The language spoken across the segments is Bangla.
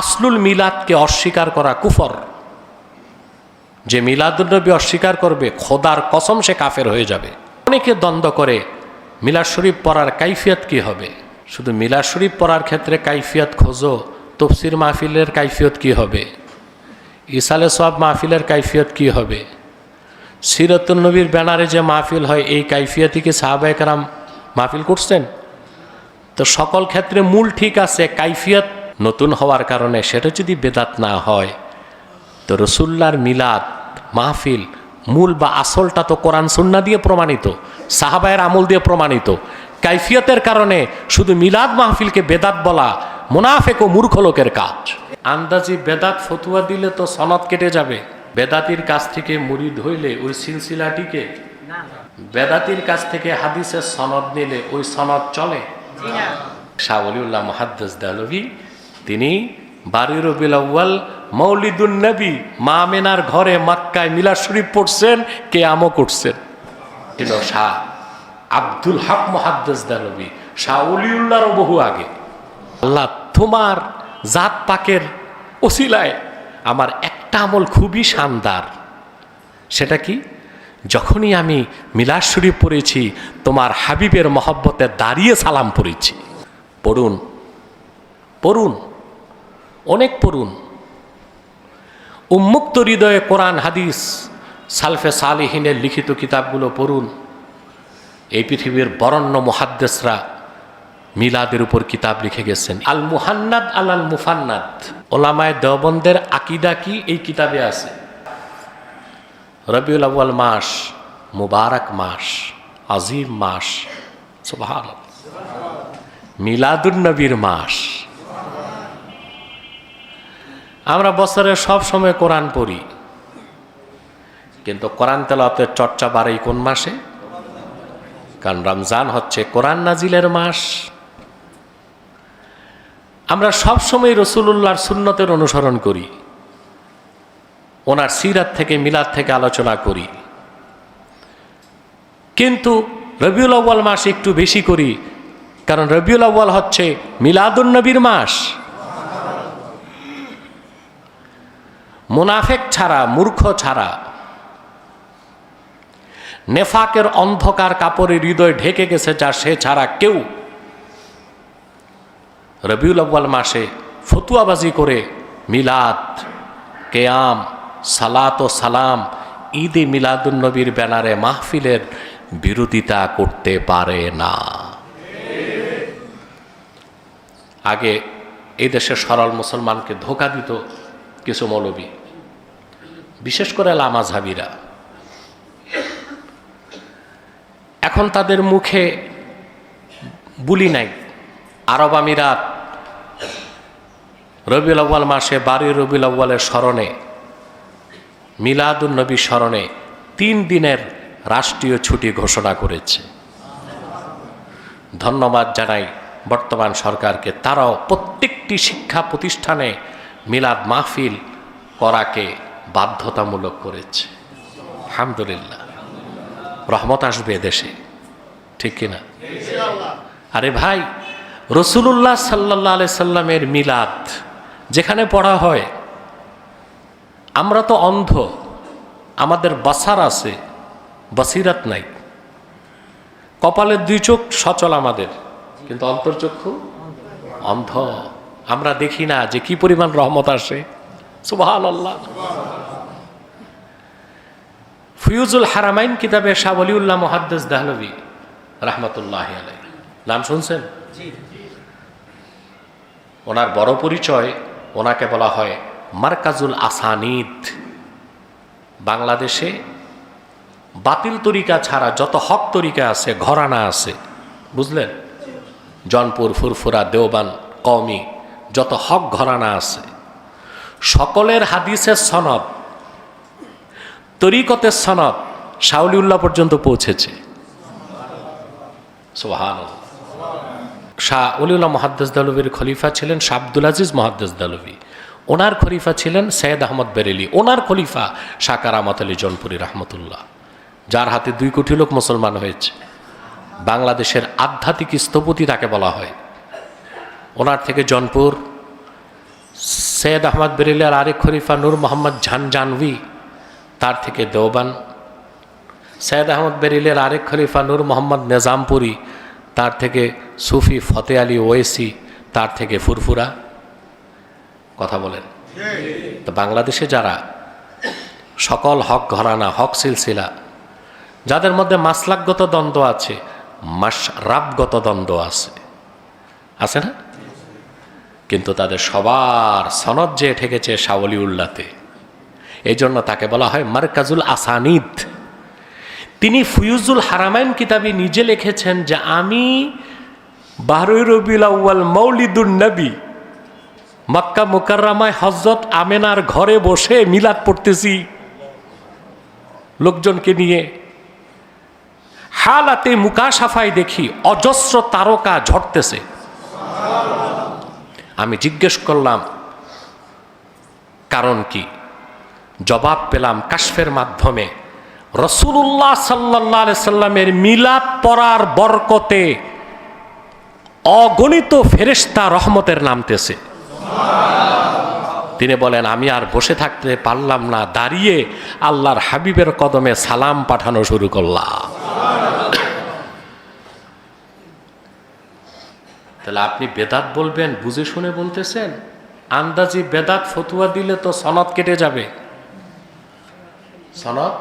আসলুল মিলাদকে অস্বীকার করা কুফর। যে মিলাদুন্নবী অস্বীকার করবে খোদার কসম সে কাফের হয়ে যাবে। অনেকে দ্বন্দ্ব করে মিলাদ শরীফ পড়ার কাইফিয়ত কি হবে। শুধু মিলাদ শরীফ পড়ার ক্ষেত্রে কাইফিয়ত খোঁজো, তফসির মাহফিলের কাইফিয়ত কি হবে, ইসালে সওয়াব মাহফিলের কাইফিয়ত কি হবে, সিরাতুন নবীর ব্যানারে যে মাহফিল হয় এই কাইফিয়তই কি সাহাবায়ে কেরাম মাহফিল করছেন? তো সকল ক্ষেত্রে মূল ঠিক আছে, কাইফিয়ত নতুন হওয়ার কারণে সেটা যদি বেদাত না হয়, তো রসুল্লাহর মিলাদ মাহফিল মূল বা আসলটা তো কোরআন সুন্নাহ দিয়ে প্রমাণিত, সাহাবায়ের আমল দিয়ে প্রমাণিত। কাইফিয়তের কারণে শুধু মিলাদ মাহফিলকে বেদাত বলা মুনাফিক ও মূর্খ লোকের কাজ। আন্দাজি বেদাত ফতুয়া দিলে তো সনদ কেটে যাবে। বেদাতির কাছ থেকে মুরিদ হইলে ওই সিলসিলাটিকে, বেদাতির কাছ থেকে হাদিসের সনদ নিলে ওই সনদ চলে। শাহ ওলিউল্লাহ মুহাদ্দিস দেহলভী তিনি 12 রবিউল আউয়াল মৌলিদুন নবী মা আমেনার ঘরে মক্কায় মিলাদ শরীফ পড়ছেন, কিয়ামও করছেন। ছিল শাহ আব্দুল হক মুহাদ্দিস দেহলভী, শাহ ওলিউল্লাহরও বহু আগে। আল্লাহ তোমার জাত পাকের ওসিলায় আমার একটা আমল খুবই শানদার। সেটা কি? যখনই আমি মিলাদ শরীফ পড়েছি তোমার হাবিবের মহব্বতে দাঁড়িয়ে সালাম পড়েছি। পড়ুন পড়ুন, অনেক পড়ুন। উন্মুক্ত হৃদয়ে কোরআন হাদিস সালফে সালিহিনের লিখিত কিতাবগুলো পড়ুন। এই পৃথিবীর বরেণ্য মুহাদ্দিসরা মিলাদের উপর কিতাব লিখে গেছেন। আল মুহান্নাদ আল মুফান্নাদ, ওলামায়ে দেওবন্দের আকীদা কি এই কিতাবে আছে। রবিউল আউয়াল মাস মুবারক মাস, আজিম মাস, সুবহানাল্লাহ, মিলাদুন নবীর মাস। আমরা বছরে সব সময় কোরআন পড়ি, কিন্তু কোরআন তেলাওয়াতের চর্চা বাড়ে কোন মাসে? কারণ রমজান হচ্ছে কোরআন নাজিলের মাস। আমরা সব সময় রাসূলুল্লাহর সুন্নতের অনুসরণ করি, ওনার সিরাত থেকে মিলাদ থেকে আলোচনা করি, কিন্তু রবিউল আউয়াল মাস একটু বেশি করি, কারণ রবিউল আউয়াল হচ্ছে মিলাদুন নবীর মাস। মুনাফিক ছাড়া, মূর্খ ছাড়া, নেফাকের অন্ধকার কাপড়ে হৃদয় ঢেকে গেছে যা, সে ছাড়া কেউ রবিউল আউয়াল মাসে ফতুয়াবাজি করে মিলাদ, কেয়াম, সালাত ও সালাম, ঈদে মিলাদুন নবীর ব্যানারে মাহফিলের বিরোধিতা করতে পারে না। আগে এই দেশের সরল মুসলমানকে ধোঁকা দিত কিছু মৌলবী, বিশেষ করে লামাযহাবীরা। এখন তাদের মুখে বুলি নাই। আরব আমিরাত রবিউল আউয়াল মাসে 12 রবিউল আউয়ালের স্মরণে, মিলাদুন নবী স্মরণে 3 দিনের রাষ্ট্রীয় ছুটি ঘোষণা করেছে। ধন্যবাদ জানাই বর্তমান সরকারকে, তারাও প্রত্যেকটি শিক্ষা প্রতিষ্ঠানে মিলাদ মাহফিল করাকে বাধ্যতামূলক করেছে। আলহামদুলিল্লাহ, রহমত আসবে দেশে, ঠিক কিনা? আরে ভাই, রাসূলুল্লাহ সাল্লাল্লাহু আলাইহি সাল্লামের মিলাদ যেখানে পড়া হয়, আমরা তো অন্ধ, আমাদের বাসার আছে, বসিরাত নাই। কপালের 2 চোখ সচল আমাদের, কিন্তু অন্তর্চক্ষু অন্ধ। আমরা দেখি না যে কি পরিমাণ রহমত আসে। সুবহানাল্লাহ। ফিউজুল হারামাইন কিতাবে শাহ ওলিউল্লাহ মুহাদ্দিস দেহলভী রাহমাতুল্লাহি আলাইহি, নাম শুনছেন? ওনার বড় পরিচয়, ওনাকে বলা হয় মারকাজুল আসানিদ। বাংলাদেশে বাতিল তরিকা ছাড়া যত হক তরিকা আছে, ঘরানা আছে, বুঝলেন? জনপুর, ফুরফুরা, দেওবান, কওমি, যত হক ঘরানা আছে, সকলের হাদিসের সনদ, তরিকতের সনদ শাহ ওলিউল্লাহ পর্যন্ত পৌঁছেছে। সুবহানাল্লাহ। শাহ ওলিউল্লাহ মুহাদ্দিস দেহলভীর খলিফা ছিলেন শাহ আব্দুল আজিজ মুহাদ্দিস দেহলভী, ওনার খলিফা ছিলেন সৈয়দ আহমদ বেরেলি, ওনার খলিফা শাহ কারামত আলী জনপুরি রাহমাতুল্লাহ, যার হাতে 2 কোটি লোক মুসলমান হয়েছে। বাংলাদেশের আধ্যাত্মিক স্থপতি তাকে বলা হয়। ওনার থেকে জনপুর সৈয়দ আহমদ বেরেলিয়ার আরেক খলিফা নূর মোহাম্মদ ঝানজানভি, তার থেকে দেওবান। সৈয়দ আহমদ বেরেলিয়ার আরেক খলিফা নূর মোহাম্মদ নিজামপুরি, তার থেকে সুফি ফতে আলী ওয়েসি, তার থেকে ফুরফুরা। কথা বলেন। তো বাংলাদেশে যারা সকল হক ঘরানা, হক সিলসিলা, যাদের মধ্যে মাসলাকগত দ্বন্দ্ব আছে, মাশরাবগত দ্বন্দ্ব আছে না? কিন্তু তাদের সবার সনদ যে ঠেকেছে শাহ ওলিউল্লাহতে, এই জন্য তাকে বলা হয় মারকাজুল আসানিদ। তিনি ফুয়ুজুল হারামাইন কিতাবে নিজে লিখেছেন যে আমি 12 রবিউল আউয়াল মৌলিদুন নবী মক্কা মুকাররমায় হযরত আমেনার ঘরে বসে মিলাদ পড়তেছি লোকজনকে নিয়ে। হালাতে মুকাশাফায় দেখি অজস্র তারকা ঝরতেছে। আমি জিজ্ঞেস করলাম কারণ কি? জবাব পেলাম কাশফের মাধ্যমে, রাসূলুল্লাহ সাল্লাল্লাহু আলাইহি সাল্লামের মিলাদ পড়ার বরকতে অগণিত ফেরেশতা রহমতের নামতেছে। তিনি বলেন আমি আর বসে থাকতে পারলাম না, দাঁড়িয়ে আল্লাহর হাবিবের কদমে সালাম পাঠানো শুরু করলাম। তাহলে আপনি বেদাত বলবেন, বুঝে শুনে বলতেছেন? আন্দাজি বেদাত ফতুয়া দিলে তো সনদ কেটে যাবে। সনদ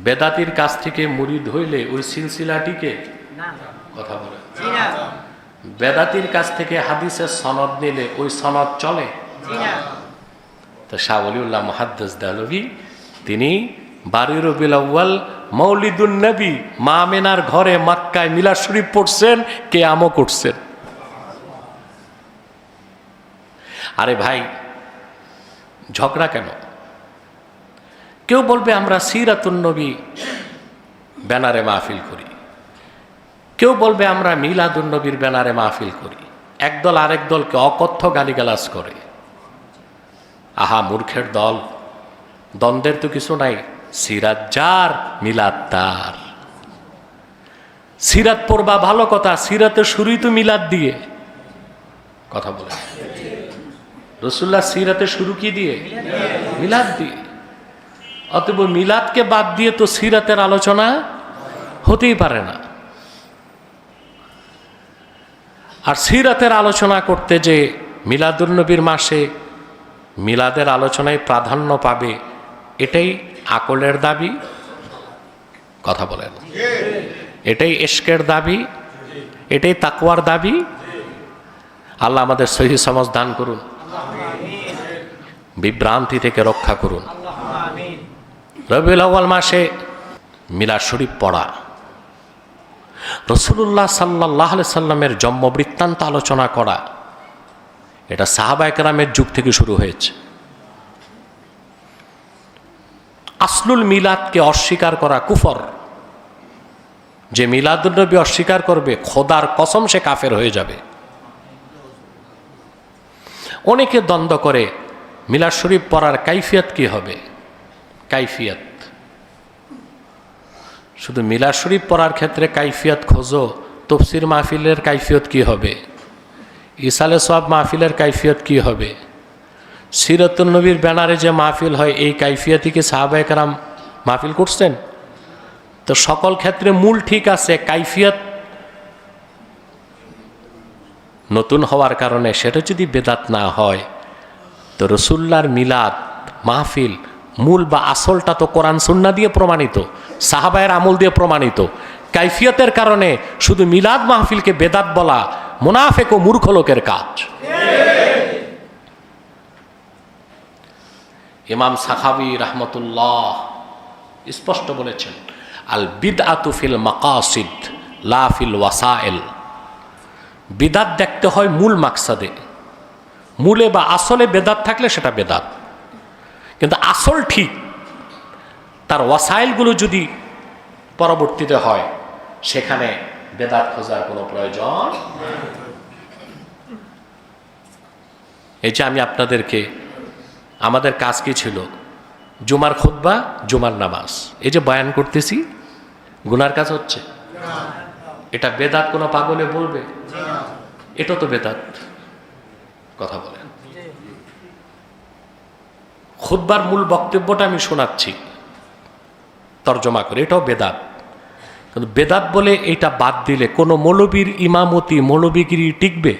বেদাতির কাছ থেকে মুরিদ হইলে ওই সিলসিলাটিকে, কথা বলে, বেদাতির কাছ থেকে হাদিসের সনদ নিলে ওই সনদ চলে? তো শাহ ওলিউল্লাহ মুহাদ্দিস দেহলভী তিনি 12 রবিউল আউয়াল মৌলিদুন নবী মা আমেনার ঘরে মক্কায় মিলাদ শরীফ পড়ছেন, কিয়ামও করছেন। আরে ভাই, ঝগড়া কেন? কেউ বলবে আমরা সিরাতুন নবী ব্যানারে মাহফিল করি, কেউ বলবে আমরা মিলাদুন নবীর ব্যানারে মাহফিল করি। একদল আরেক দলকে অকথ্য গালিগালাজ করে। আহা মূর্খের দল, দ্বন্দ্বের তো কিছু নাই। সিরাত যার, মিলাদ তার। সিরাত পড়বা ভালো কথা, সিরাতের শুরুই তো মিলাদ দিয়ে। কথা বলে, রাসূলুল্লাহ সিরাতের শুরু কি দিয়ে? মিলাদ দিয়ে। অতএব মিলাদকে বাদ দিয়ে তো সিরাতের আলোচনা হতেই পারে না। আর সিরাতের আলোচনা করতে যে মিলাদুন নবীর মাসে মিলাদের আলোচনায় প্রাধান্য পাবে, এটাই আকলের দাবি। কথা বলেন, এটাই ইশকের দাবি, এটাই তাকওয়ার দাবি। আল্লাহ আমাদের সহিহ সমাজ দান করুন, বিভ্রান্তি থেকে রক্ষা করুন। রবিউল আউয়াল মাসে মিলাদ শরীফ পড়া, রাসূলুল্লাহ সাল্লাল্লাহু আলাইহি সাল্লামের জন্ম বৃত্তান্ত আলোচনা করা, এটা সাহাবায়ে কেরামের যুগ থেকে শুরু হয়েছে। আসলুল মিলাদকে অস্বীকার করা কুফর। যে মিলাদুন নবী অস্বীকার করবে, খোদার কসম সে কাফের হয়ে যাবে। অনেকে দ্বন্দ্ব করে মিলাদ শরীফ পড়ার কাইফিয়ত কি হবে। কাইফিয়ত শুধু মিলাদ শরীফ পড়ার ক্ষেত্রে কাইফিয়ত খোঁজো, তাফসীর মাহফিলের কাইফিয়ত কি হবে? ইসালে সওয়াব মাহফিলের কাইফিয়ত কি হবে? সিরাতুন নবীর ব্যানারে যে মাহফিল হয়, এই কাইফিয়তই কি সাহাবায়ে কেরাম মাহফিল করছেন? তো সকল ক্ষেত্রে মূল ঠিক আছে, কাইফিয়ত নতুন হওয়ার কারণে সেটা যদি বেদাত না হয়, তো রাসূলুল্লাহর মিলাদ মাহফিল মূল বা আসলটা তো কোরআন সুন্নাহ দিয়ে প্রমাণিত, সাহাবায়ের আমল দিয়ে প্রমাণিত। কাইফিয়তের কারণে শুধু মিলাদ মাহফিলকে বেদাত বলা মুনাফিক ও মূর্খ লোকের কাজ। ইমাম সাখাবী রাহমাতুল্লাহ স্পষ্ট বলেছেন, আল বিদআতু ফিল মাকাসিদ লা ফিল ওয়াসাইল। বিদাত দেখতে হয় মূল মাকসাদে, মূলে বা আসলে বেদাত থাকলে সেটা বেদাত। কিন্তু আসল ঠিক, তার ওয়াসাইলগুলো যদি পরবর্তীতে হয়, সেখানে বেদাত খোঁজার কোনো প্রয়োজন। এই যে আমি আপনাদেরকে, আমাদের কাজ কি ছিল? জুমার খুতবা, জুমার নামাজ, এই যে বয়ান করতেছি, গুনার কাজ হচ্ছে? এটা বেদাত কোনো পাগলে বলবে? এটা তো বেদাত। কথা বলেন। খুতবার মূল বক্তব্যটা আমি শোনাচ্ছি তর্জমা করে, এটাও বেদাত। কিন্তু বেদাত বলে এটা বাদ দিলে কোনো মৌলবীর ইমামতি মৌলবীগিরি টিকবে?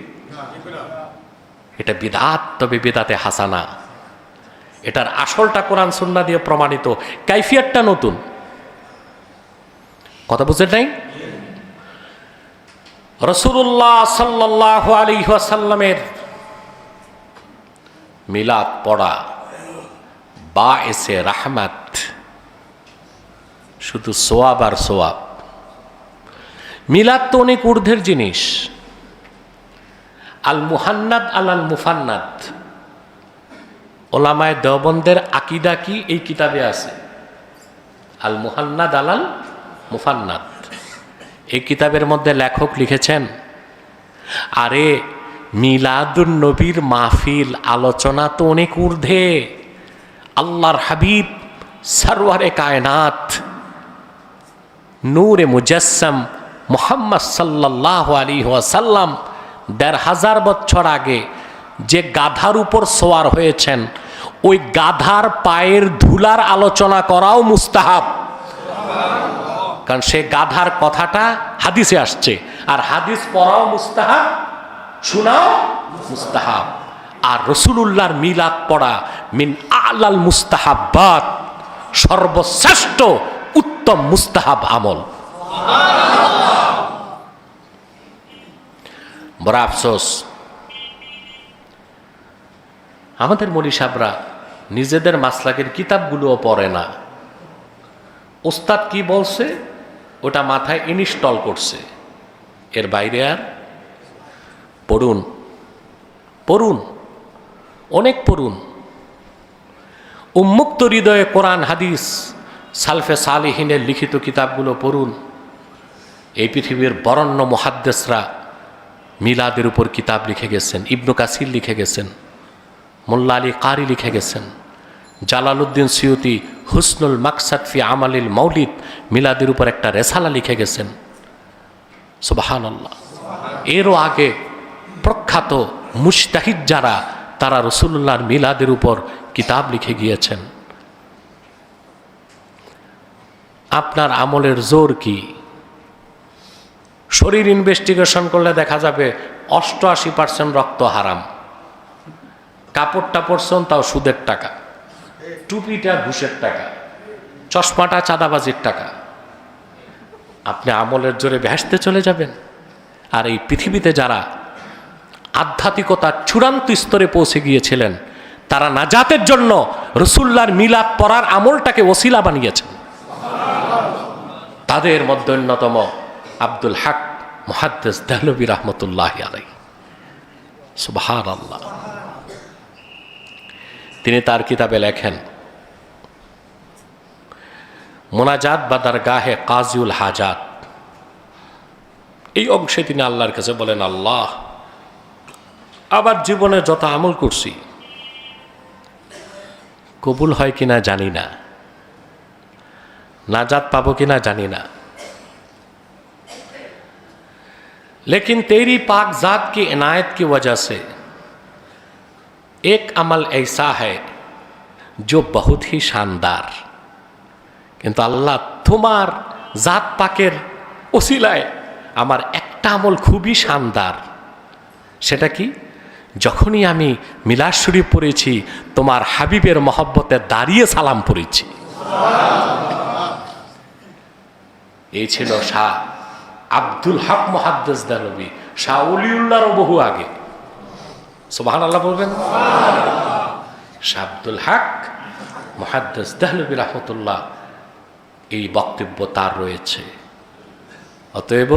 এটা বিদাত, তবে বিদাতে হাসানা। এটার আসলটা কোরআন সুন্নাহ দিয়ে প্রমাণিত, কাইফিয়াতটা নতুন। কথা বুঝেন নাই? রাসূলুল্লাহ সাল্লাল্লাহু আলাইহি ওয়াসাল্লামের মিলাদ পড়া বাএসে রাহমাত, শুধু সোয়াব আর সোয়াব। মিলাদ তো অনেক ঊর্ধ্বের জিনিস। আল মুহান্নাদ আল মুফান্নাদ, ওলামায়ে দেওবন্দের আকীদা কি এই কিতাবে আছে। আল মুহান্নাদ আল মুফান্নাদ, এই কিতাবের মধ্যে লেখক লিখেছেন, আরে মিলাদুন নবীর মাহফিল আলোচনা তো অনেক ঊর্ধ্বে। আল্লাহর হাবিব সরওয়ারে কায়নাত নূরে মুজাসসাম মুহাম্মদ সাল্লাল্লাহু আলাইহি ওয়াসাল্লাম ১৫০০ বছর আগে যে গাধার উপর সওয়ার হয়েছেন, ওই গাধার পায়ের ধুলার আলোচনা করাও মুস্তাহাব। কারণ সে গাধার কথাটা হাদিসে আসছে, আর হাদিস পড়াও মুস্তাহাব, শোনাও মুস্তাহাব। আর রাসূলুল্লাহর মিলাদ পড়া মিন আলাল মুস্তাহাব্বাত, সর্বশ্রেষ্ঠ উত্তম মুস্তাহাব আমল। বড় আফসোস, আমাদের মৌলী সাহেবরা নিজেদের মাসলাকের কিতাবগুলোও পড়ে না। ওস্তাদ কি বলছে ওটা মাথায় ইনস্টল করছে, এর বাইরে আর পড়ুন, পড়ুন, অনেক পড়ুন। উন্মুক্ত হৃদয়ে কোরআন হাদিস সালফে সালিহিনের লিখিত কিতাবগুলো পড়ুন। এই পৃথিবীর বরেণ্য মুহাদ্দিসরা মিলাদের উপর কিতাব লিখে গেছেন। ইবনু কাসির লিখে গেছেন, মোল্লা আলী কারি লিখে গেছেন, জালালউদ্দিন সিয়ুতি হুসনুল মাকসাদ ফি আমালিল মাউলিদ মিলাদের উপর একটা রেসালা লিখে গেছেন। সুবহানাল্লাহ। এরও আগে প্রখ্যাত মুজতাহিদ যারা, তারা রাসূলুল্লাহর মিলাদের উপর কিতাব লিখে গিয়েছেন। আপনার আমলের জোর কি? শরীর ইনভেস্টিগেশন করলে দেখা যাবে 88% রক্ত হারাম, কাপড়টা পরছেন তাও সুদের টাকা, টুপিটা ঘুষের টাকা, চশমাটা চাঁদাবাজির টাকা। আপনি আমলের জোরে ভেস্তে চলে যাবেন। আর এই পৃথিবীতে যারা আধ্যাত্মিকতার চূড়ান্ত স্তরে পৌঁছে গিয়েছিলেন, তারা নাজাতের জন্য রাসূলুল্লাহর মিলাদ পড়ার আমলটাকে ওসিলা বানিয়েছেন। তাদের মধ্যে অন্যতম আব্দুল হক মুহাদ্দিস দেহলভী রাহমাতুল্লাহি আলাইহি। সুবহানাল্লাহ। তিনি তার কিতাবে লেখেন, মোনাজাত বা দরগাহে কাজিউল হাজাত, এই অংশে তিনি আল্লাহর কাছে বলেন, আল্লাহ, আবার জীবনে যত আমল করছি কবুল হয় কিনা জানি না, नाजात पाबो कि ना जानी ना, लेकिन तेरी पाक जात की इनायत की वजह से एक अमल ऐसा है जो बहुत ही शानदार, किन्तु अल्लाह तुम्हार जात पाकेर उसिलाय आमार एकटा আমল খুবই শানদার। সেটা কি? যখনই আমি মিলাদ শরীফ পড়েছি তোমার হাবিবের মহব্বতে দাঁড়িয়ে সালাম পড়েছি। এই ছিল শাহ আব্দুল হক মুহাদ্দিস দেহলভী, শাহ ওলিউল্লাহর বহু আগে। সুবহানাল্লাহ বলবেন। শাহ আব্দুল হক মুহাদ্দিস দেহলভী রাহমাতুল্লাহ, এই বক্তব্য তার রয়েছে। অতএব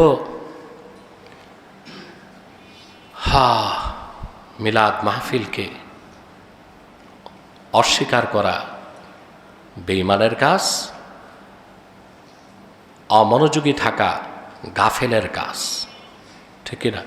মিলাদ মাহফিলকে অস্বীকার করা বেঈমানের কাজ, অমনোযোগী থাকা গাফেলের কাজ, ঠিক না?